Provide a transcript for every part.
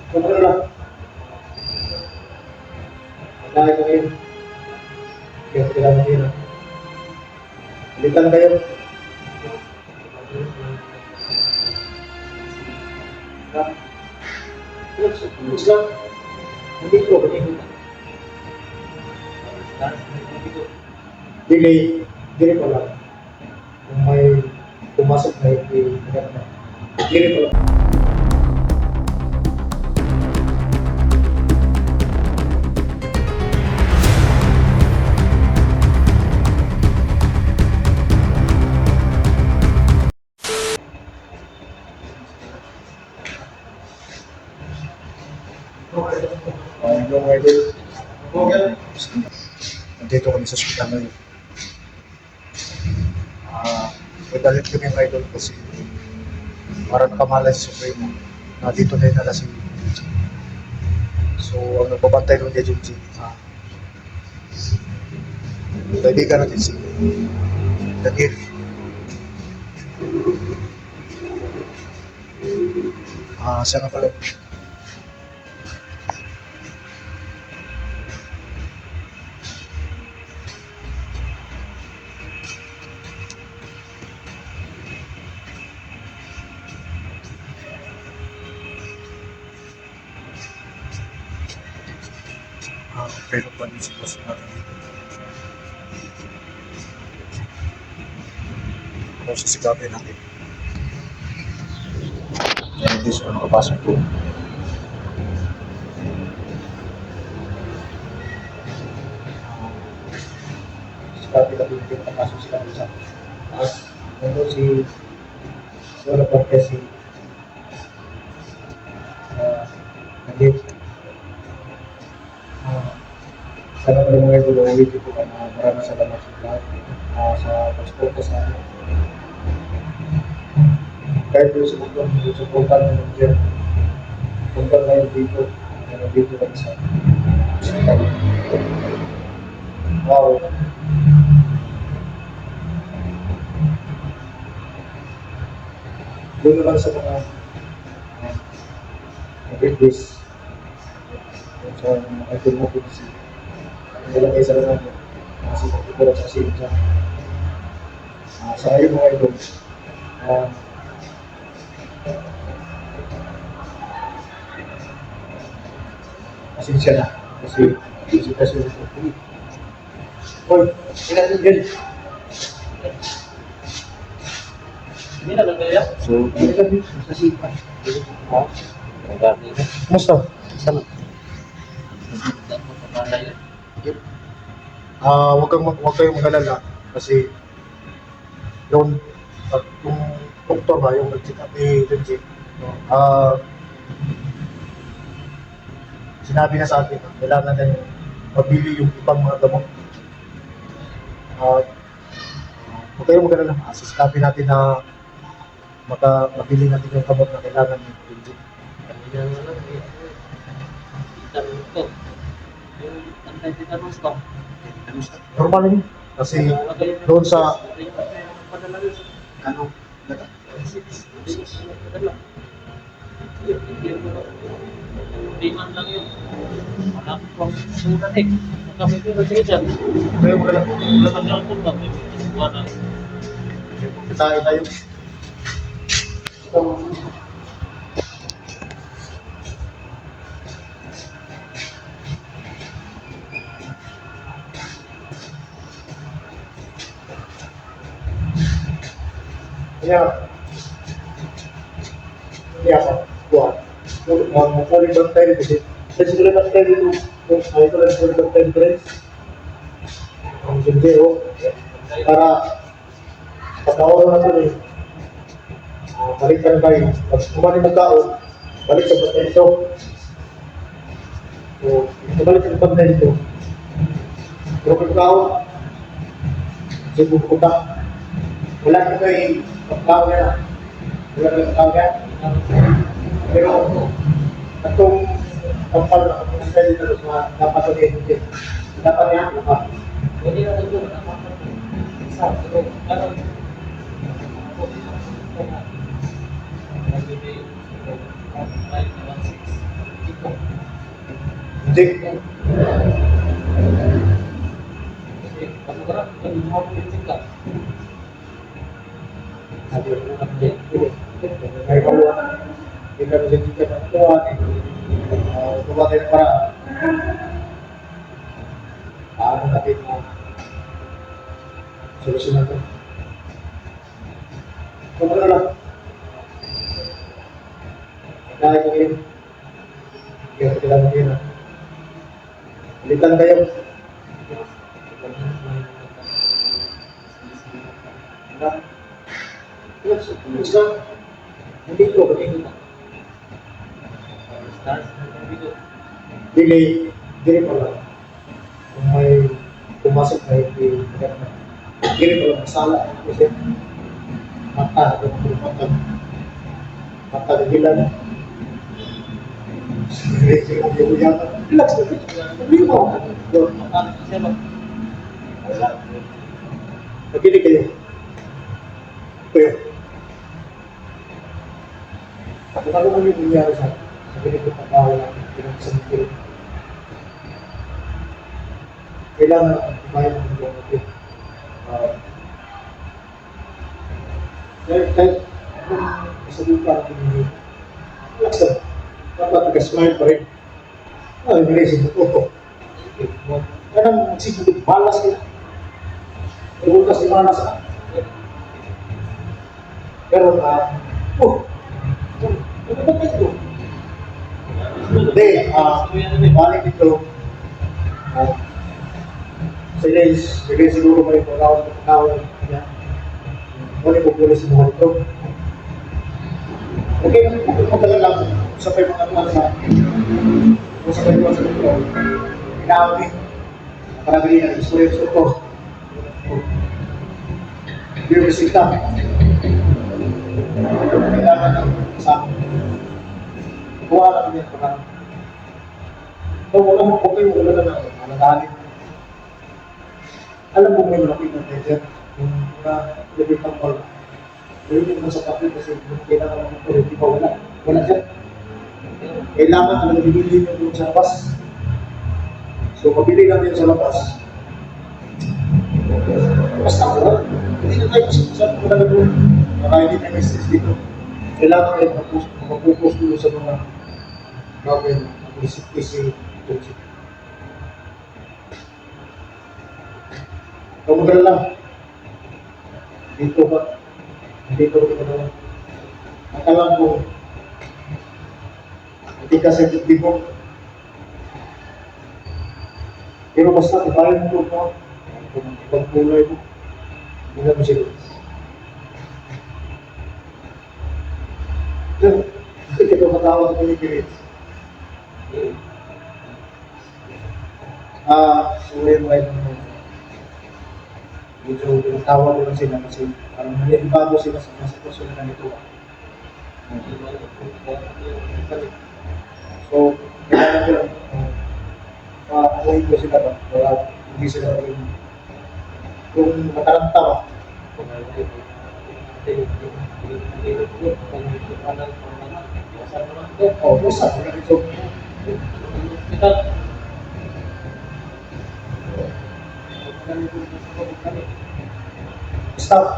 Ano lang, dahil ko yun, kaya kailangan yun. Balikan kayo. Islam, hindi ko, delay, delay pa lang. Kung may pumasok na hindi maganda. Delay pa lang. Yung idol. Nandito kami sa ospital ngayon. Nagdalit kami yung idol kasi para nakamalay si Supremo na dito na yung si so ang nagbabantay nun kay Junji kaibigan natin si Daniel. Siya nga pala pero pa din sitwasyon natin dito. Kung sisigapin natin. Yan hindi siya nakapasok po. Sisigapin natin hindi nakapasok sila sa taas. Nandun si Sora Portesi nandit. Sana pala mga idol, ulit ito ka na maraming salamat sa lahat sa pagsuporta sa amin. Kahit doon sa bukong, doon sa bukong ng Niger, punta ngayon dito, nandito kami sa hospital. Wow! Doon naman sa mga birthdays, sa mga idol mo po kasi nilagay sa laman mo kasi magkukulang sa silip sa ngayon mga idol pasensya na kasi sitwasyon ito. Hoy, ilan yung gel? Hindi na lang kaya? So, hindi lang yun sa sipa. Kumusta? Sana? Huwag kayong mag-alala kasi yung doktor ba, yung nag-check up ni Junji, sinabi na sa atin na kailangan na mabili yung ibang mga gamot. Huwag kayong mag-alala, sasabi natin na mabili natin yung gamot na kailangan ni Junji. Normal yun. Kasi doon sa ano Liman lang yun. Wala pang sulat eh. Kami ko kasi dyan. wala Wala lang po ba? Wala. tayo. Apa? Buat. Kulit bantay dito. Kasi kulit bantay dito. Ito lang kulit bantay dito rin. Ang sundero. Para pagkaon natin balik ka na tayo. Pag kumanin ng tao, balik sa bantay dito. So, balik sa bantay dito. Pero pagkaon, sinubukuta. Wala na kayo pagkaon na. Wala na pagkaon yan. Pero itong kapal na kapag dito sa dapat na dito. Dapat niya, dapat. Hindi na ito. Isa. Pero, parang Hindi. Kasi pag-urat, pag-urat, pag-urat, Sabi ko, hindi. May kaluan. Hindi ka nasa dito na kaluan. Tuwa tayo para paano natin solusyonan ito. Kung ano lang, dahil ko yun, hindi ako kailangan yun. Balitan kayo. Hindi ko, dili pa lang. Kung may pumasok na hindi dili pa lang masala. Kasi mata, mata na gilan. Relax na. Hindi mo. Nakinig kayo. Kuya. Kung ano mo yung nangyari sa nakinig ko pagkawala ng kailangan kumain ng mga kapit. Kahit masabi pa natin yung relax na. Dapat nag-smile pa rin. Naisip ko, kanang siguro balas nila. Nagutas ni Manas ka. Pero, ano ba ito? Hindi, balik ito. Sige siguro may pagkawal niya. Muli po pulis mo ito. Okay, magkakalang lang. Sa pa yung mga tuwan sa kung sa kayo sa ito. Inawag eh. Parabili na gusto yung ito. Yung resita. Kailangan ng sa akin. Kuha lang din parang. So, wala na malagalit. Alam mo may malapit na tayo yung mga labit ng pala. Yung naman sa kapit kasi kailangan ng pala, di ba wala? Wala dyan. Kailangan talaga bibili nyo doon sa labas. So, pabili natin sa labas. Basta wala. Hindi na tayo saan mo talaga doon. Marami din ang message dito. Kailangan kayo mag-focus doon sa mga gawin ng isip-isip. Kamugal lang. Dito ba? Dito ba naman? Nakalang mo. Hindi ka sa dito. Pero basta, ibayan mo mo. Kung ibang kulay mo. Hindi na mo sila. Diyan. Hindi ka matawag ko yung kirit. Uli mo ay medyo pinatawa ko lang sila kasi parang nalibago sila sa mga sitwasyon na ganito. So, kailangan ko lang maakuhin ko sila ba? Kaya hindi sila rin kung mataranta ba? Busa. Stop.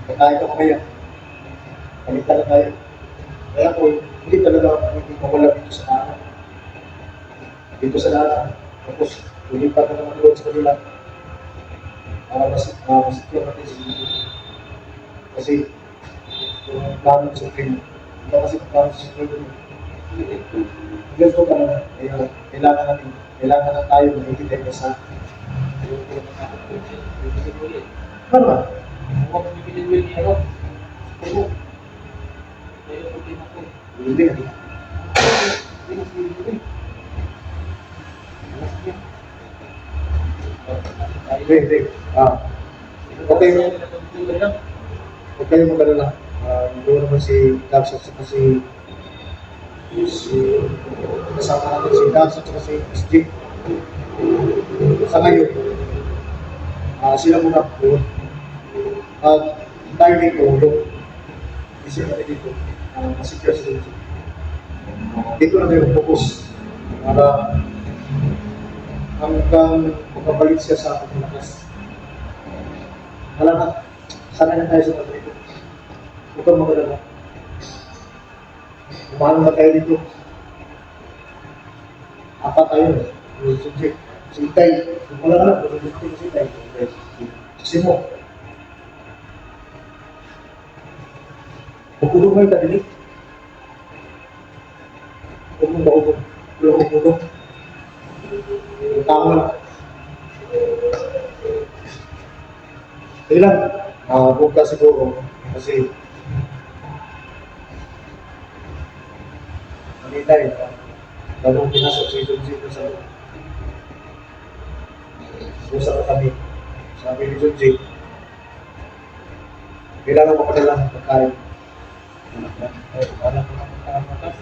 Pagkain ko kayo. Palitan na tayo. Kaya po, hindi talaga hindi mawala dito sa daan. Dito sa daan. Tapos, lulipat na naman doon sa kanila. Para masakyan natin sa dito. Kasi, yung plano sa akin, hindi kasi plano sa akin. Ganito ka na, kailangan na tayo magiging sa ano ba? Huwag bibili will niya ron. Pero, tayo po din ako. Hindi. Hindi. Okay. Huwag kayong mag-alala. Doon naman si Dax at saka si kasama natin si Dax at saka si Steve. Sa ngayon, sila muna po. Tayo dito, yung isip natin dito, masicure sa dito. Dito na kayo focus para hanggang makabalik siya sa ating lakas. Wala na. Sana na tayo sa pag-ito. Huwag kang magalala. Umahan na tayo dito. Apat tayo. Si Itay. Kung wala na, kung si Itay. Kasi mo. Pagkulong kayo tadinig. Huwag mong baubong. Wala kong kulong. Tama lang. Sige lang. Bukas siguro. Kasi hindi tayo. Bagong pinasok sa Junji sa usap na kami. Sabi ni Junji, kailangan mapadala ng pagkain. Anak ko ng matas.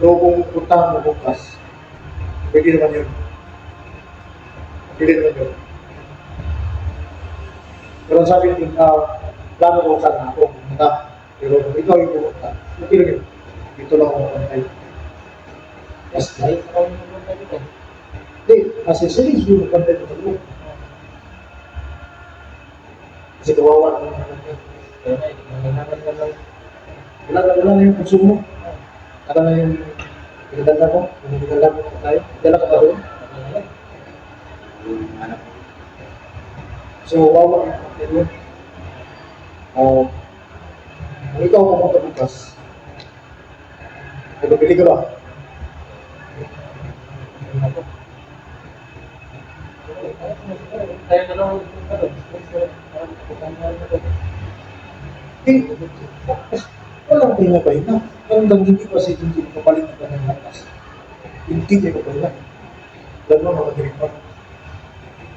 So kung puntahan mo bukas, pwede naman yun. Pwede naman yun. Pero sabi niyo, plano ko sana ako pumunta. Pero kung ikaw yung pumunta, okay lang yun. Dito lang ako pantay. Mas Ay, ikaw yung pumunta dito. hindi, kasi series yung pantay ko sa kasi kawawa naman naman yun. Kaya na, nangangalan ka lang. Wala na yung konsumo. Wala na yung pinaganda mo. Yung pinaganda mo tayo. Dala ka ba doon? So, wawa yung pantay doon. Kung ikaw pumunta bukas, ay mabili ka ba? Tayo na lang. Hindi. Walang pinapay na. Hanggang hindi pa si Junji papalit ka ng lakas. Hindi niya papay na. Lalo na madirin pa.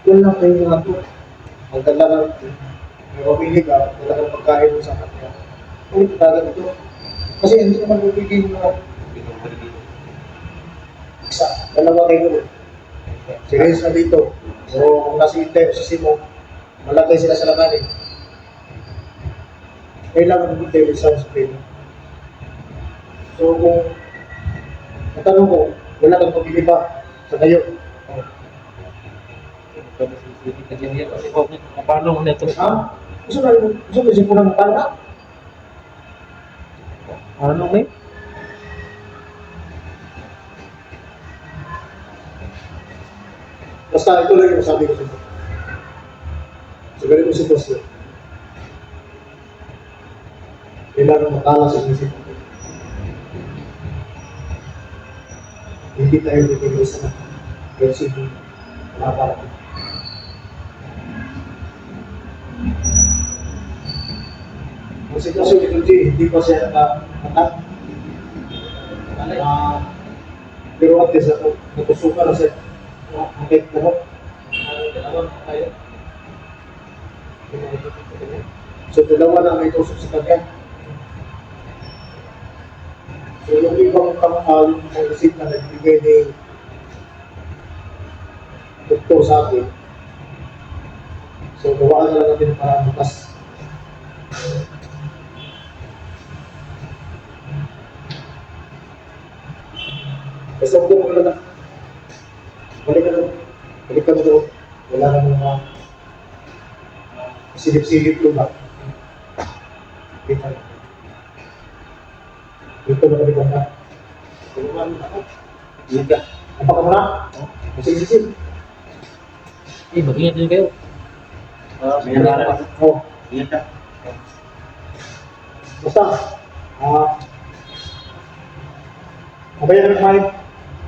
Walang kayo nga ito. Ang talagang may pamili ka, talagang pagkain mo sa kanya. Ulit talaga ito. Kasi hindi naman magiging isa. Dalawa kayo. Si Reyes na dito. O kung nasa Intay o sa Simo, malagay sila sa lakarin. Kailangan ng Intay o sa Supremo. So kung natanong ko, wala kang pabili pa sa ngayon. Paano mo nito? Gusto mo simulan ng para? Ano may? Basta ito lang yung sabi ko sa inyo. Sa ganitong sitwasyon, kailangan matala sa isip ko. Hindi tayo bibigay sa mga pero sige, wala para. Ang sitwasyon ni Kunji, hindi pa siya nakatak. Pero at least natusukan na siya. Okay, ano? So, dalawa na may tusok sa kanya. So, yung ibang yung isip na nagbigay ni doktor sa akin. So, gawaan na lang natin para bukas. Basta huwag mo na balik ka na doon. Wala na mga silip-silip ko ba? Kita na. Dito na kami kong na. Tulungan mo ako. Iyan ka. Apa ka muna? Masig-isip. Mag-ingat din kayo. May nalaman. Oo. Ingat ka. Basta. Mabayan na kumain.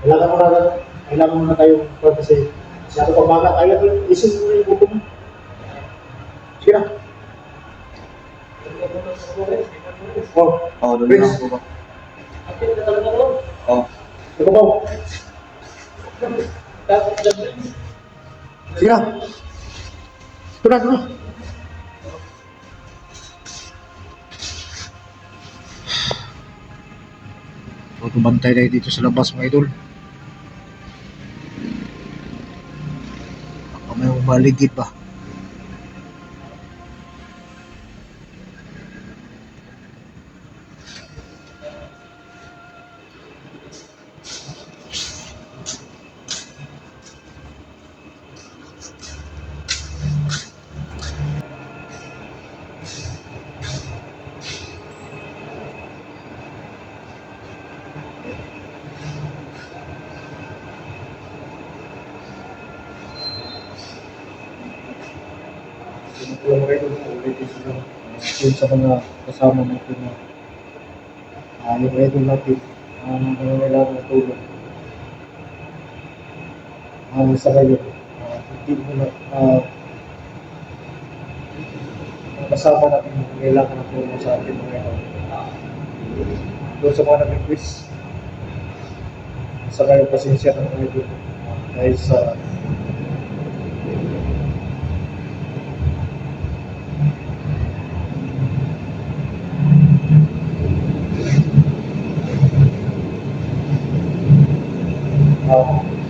Kailangan mo na tayo kasi siya ko pamaga kaya ko isin mo yung buko mo. Sige na. Doon na ako ba? Ito ba? Sige na. Ito na. Tumantay tayo dito sa labas mga idol. Baka may umaligid pa. Alam mo kayo, ulitin sila. Yun sa mga kasama natin na yung idol natin, nangangailangan ng tulong. Sa ngayon, hindi mo na, ang kasama natin yung kailangan ng tulong sa atin mga idol. Doon sa mga nag-request, sa ngayon pasensya ng mga idol. Dahil sa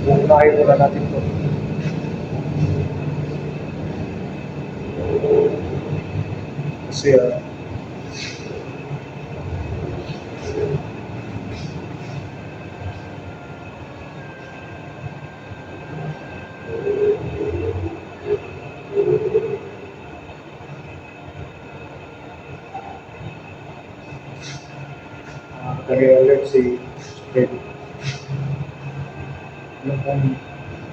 uunahin muna natin ito. Kasi nag-alert si Freddy. Yung kung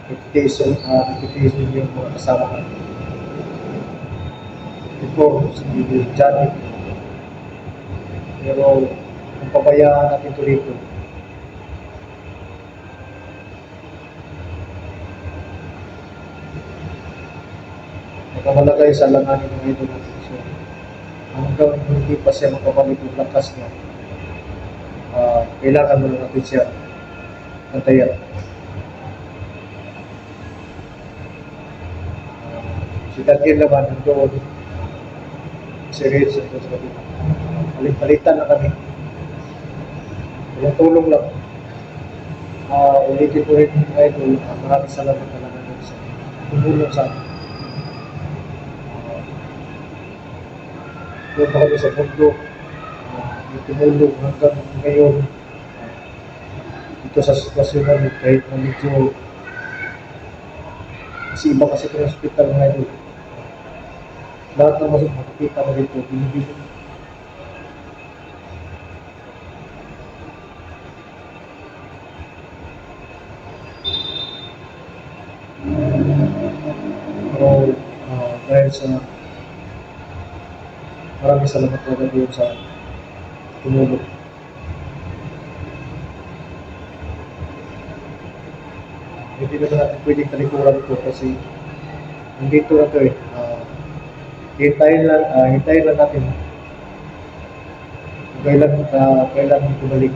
reputation yung mga kasama natin. Ito, si Johnny. Pero kung pabayaan natin ito dito, nakamalagay sa langanin ng idol natin. So, hanggang hindi pa siya makabalik yung lakas niya, kailangan muna natin siya antayan. Si Daniel naman nandoon, si Rich, palit-palitan na kami. Walang tulong lang. Ulitin ko rin yung idol, maraming salamat talaga doon sa tumulong sa akin. Doon pa kami sa mundo, yung tumulong hanggang ngayon, dito sa sitwasyon namin, kahit na medyo kasi iba kasi ito yung hospital ng idol. Lahat ng masok makikita mo dito, binibigyan. Pero dahil sa maraming salamat talaga doon sa tumulong. Hindi naman natin pwedeng talikuran ito kasi nandito na ito eh. Hintayin lang natin kung kailan bumalik.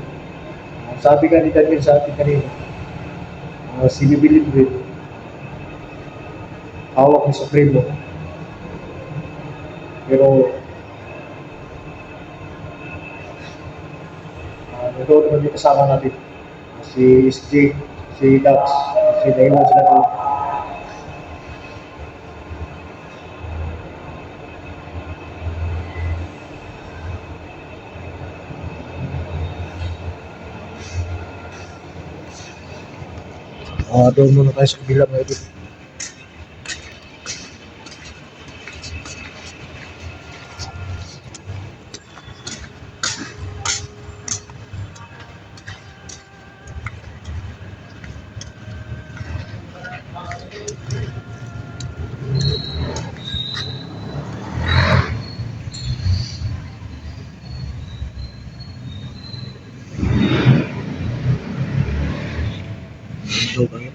Sabi ka ni Daniel sa atin kanina, si Bibilin Will, hawak ni Supremo. Pero ito naman yung kasama natin. Si SJ, si Dax, si Naiwan sila doon. Doon muna tayo sa kabila mga idol. Ito ba yun?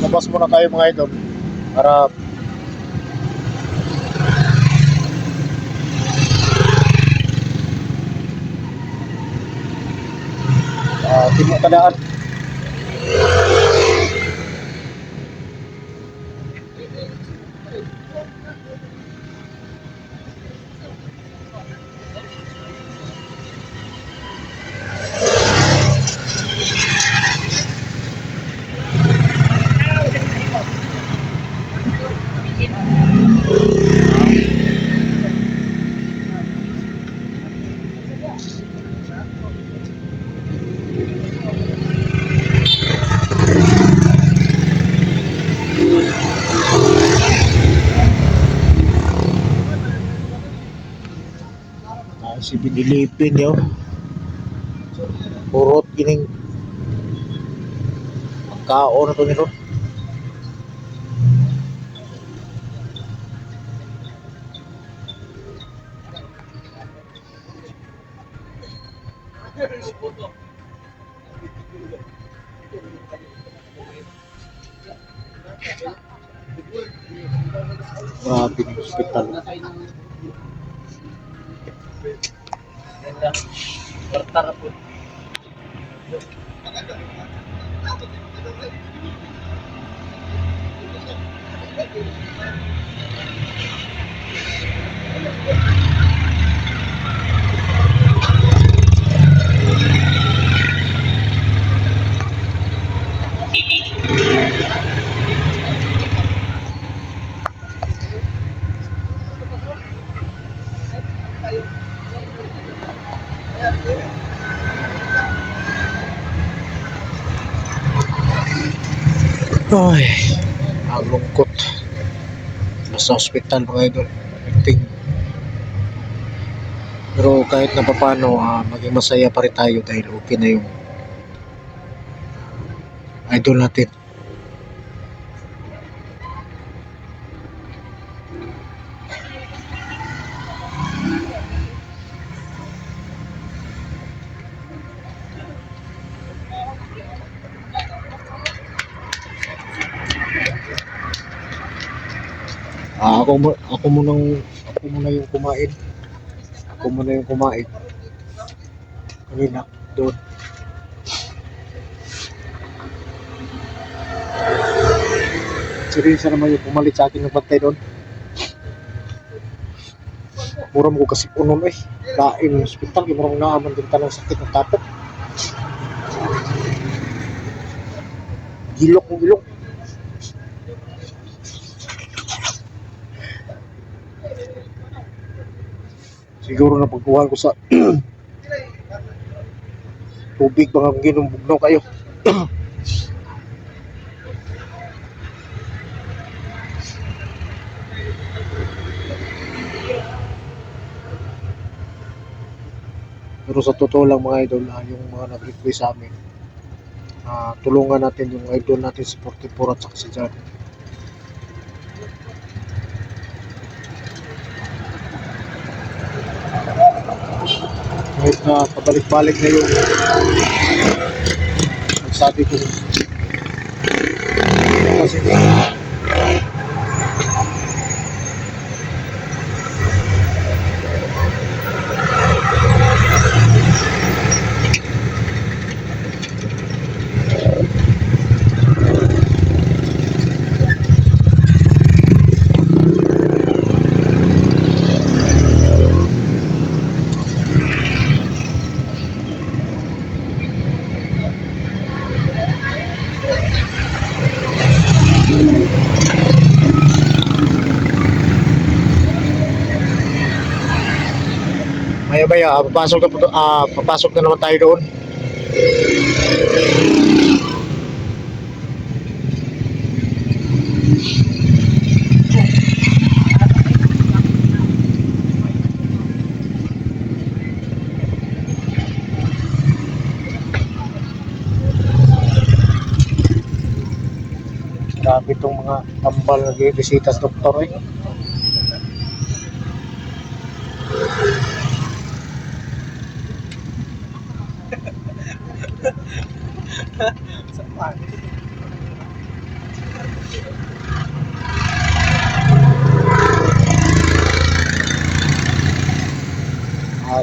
Labas muna tayo mga idol para timok tadaan. Dilipin yo. Purot gining kaon na to nito. Grabe ng hospital. Ganda. Tartar po. Ay, ang lungkot. Nasa hospital mga idol. Acting. Pero kahit na paano, maging masaya pa rin tayo dahil okay na yung idol natin. Ako muna yung kumain. Ako muna yung kumain. Kanina, doon. Seryoso naman yung pumalit sa akin ng bantay doon. Mura mo ko kasi punon eh. Lain ng hospital, yung marang naaman din tanong sakit ng tapok. Gilok mo gilok. Siguro na pagkuhan ko sa tubig baka ginumbugnaw kayo. Pero sa totoo lang mga idol, yung mga nag-request sa amin, tulungan natin yung idol natin si 44 at saka si Jan. Kahit na pabalik-balik na yung nagsabi ko kasi maya-maya papasok na naman tayo doon. Grabe itong mga tambal na bisita sa doktor eh.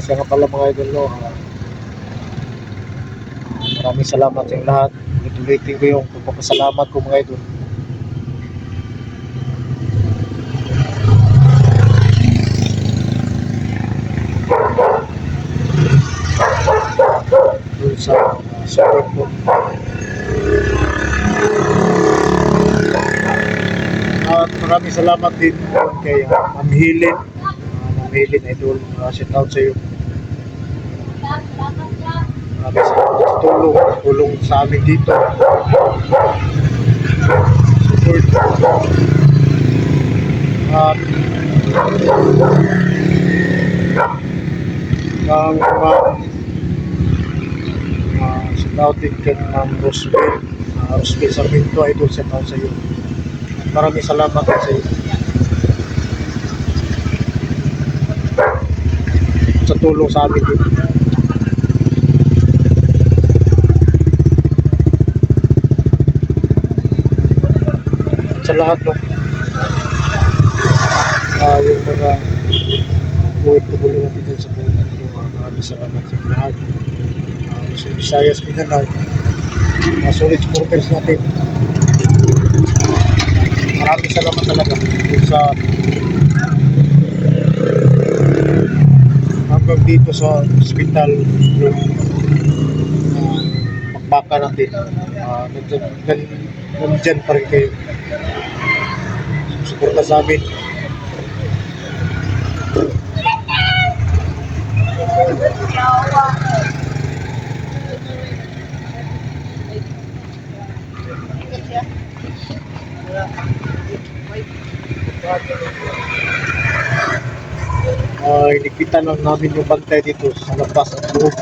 Siya nga pala mga idol no. Maraming salamat sa lahat. Ulitin ko yung pagpapasalamat ko mga idol. Doon sa support ko. At maraming salamat din kay Ma'am Helen. Ma'am Helen idol, shout out sa iyo. Maraming salamat sa tulong sa amin dito. Support. At ng Lautin kay Ma'am Rosbel. Rosbel Sarmiento, idol sa tao sa iyo. Maraming salamat sa iyo. Sa tulong sa amin dito. Sa lahat no. Yung mga buhay ko muli natin dyan sa buhay natin. Maraming salamat sa lahat. Sa Visayas, Mindanao. Mga solid supporters natin. Maraming salamat talaga sa hanggang dito sa hospital yung magbaka natin. Nandyan pa rin kayo. Suporta sa amin. Inipitan lang namin yung bantay dito sa labas at loob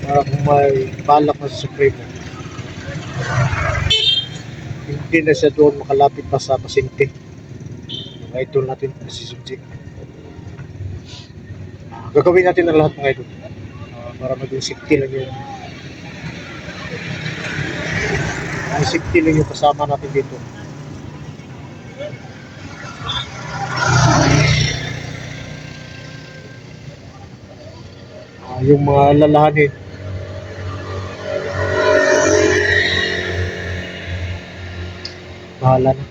para kung may balak na sa Supremo hindi na siya doon makalapit pa sa pasyente. Mga idol natin si Subject, gagawin natin ang lahat mga idol para maging safety lang yung kasama natin dito. Yung mga lalahanin bahala na.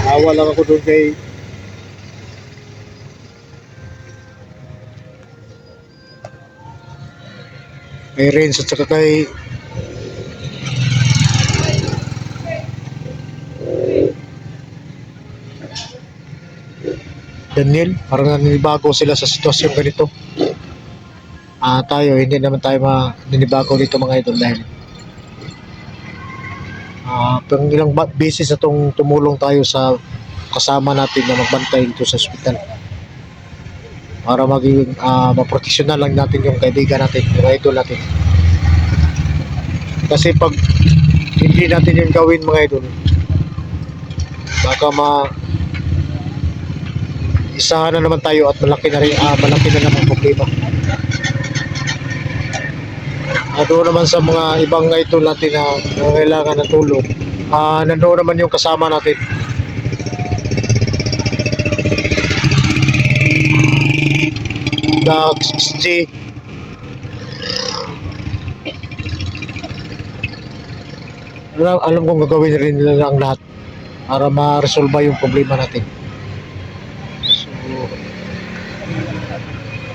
Awa lang ako doon kay Renz at saka kay Daniel. Parang nanibago sila sa sitwasyon ganito. Tayo hindi naman tayo maninibago dito mga idol dahil pang ilang beses na itong tumulong tayo sa kasama natin na magbantay dito sa ospital para maging maproteksyonan lang natin yung kaibigan natin, yung idol natin. Kasi pag hindi natin yung gawin mga idol, baka isahan na naman tayo at malaki na naman problema. Doon naman sa mga ibang idol natin na kailangan ng tulong, nandoon naman yung kasama natin. Dax G. Alam kong gagawin rin nila ang lahat para ma-resolve yung problema natin. So,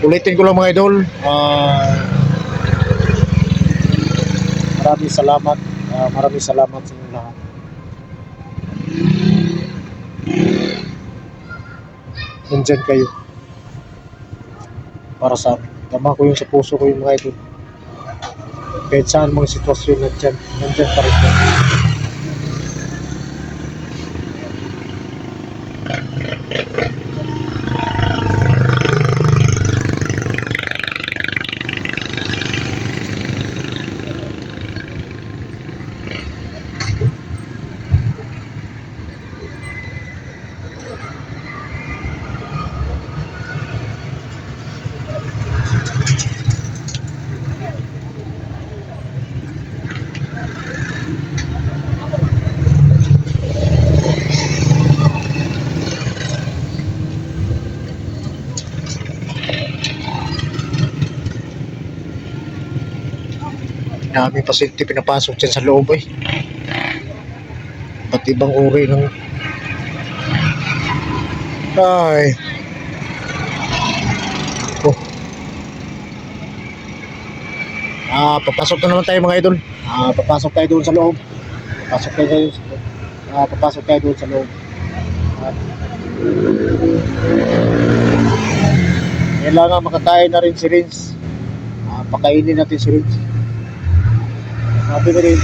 ulitin ko lang mga idol, maraming salamat sa inyo lahat. Nandyan kayo para sa amin. Tama ko yung sa puso ko yung mga idol. Kahit saan mga sitwasyon nandyan pa rin ko. Daming pasyente pinapasok dyan sa loob eh. Ba't ibang uri ng papasok na naman tayo mga idol. Papasok tayo doon sa loob. Papasok tayo doon sa loob. Kailangan makakain na rin si Renz. pakainin natin si Rins. Sabi ko rin,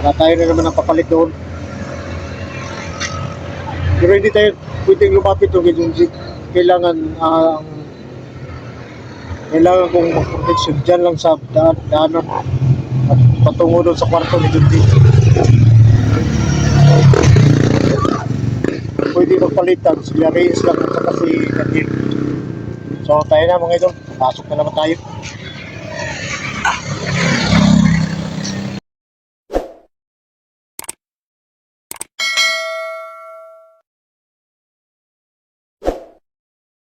wala tayo na naman ang papalit doon. Pero hindi tayo pwedeng lumapit doon kasi kailangan kailangan kong mag-protection dyan lang sa daanan at patungo doon sa kwarto ni Junji. Pwede magpalitan si Rins lang at saka si Nadir. So tayo na mga idol, pasok na naman tayo.